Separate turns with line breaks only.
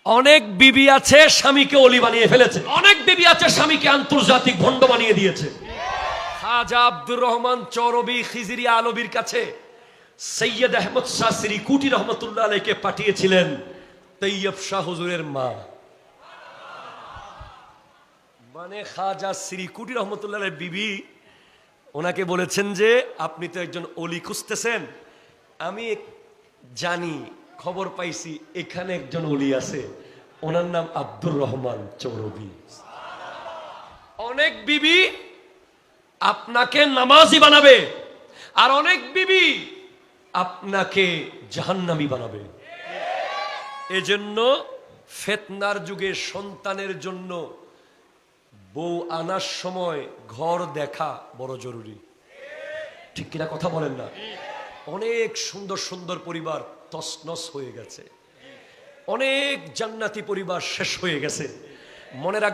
অনেক বিবি আছে স্বামীকে অলি বানিয়ে ফেলেছে, অনেক বিবি আছে স্বামীকে আন্তর্জাতিক ভণ্ড বানিয়ে দিয়েছে। খাজা আব্দুর রহমান চৌরবি খিজরি আলবীর কাছে সৈয়দ আহমদ শাহ শ্রীকুটি রহমতুল্লাহ আলাইহিকে পাঠিয়েছিলেন তৈয়ব শাহ হুজুরের মা। মানে খাজা শ্রীকুটি রহমতুল্লাহ আলাইহির বিবি ওনাকে বলেছেন যে আপনি তো একজন অলি খুঁজতেছেন, আমি জানি, খবর পাইছি এখানে একজন অলি আছে, ওনার নাম আব্দুর রহমান চৌরবি। অনেক বিবি আপনাকে নামাজি বানাবে আর অনেক বিবি আপনাকে জাহান্নামী বানাবে। এজন্য ফিতনার যুগে সন্তানের জন্য বউ আনার সময় ঘর দেখা বড় জরুরি, ঠিক কিনা কথা বলেন না? অনেক সুন্দর সুন্দর পরিবার তছনছ হয়ে গেছে, অনেক জান্নাতি পরিবার শেষ হয়ে গেছে। মনে রাখ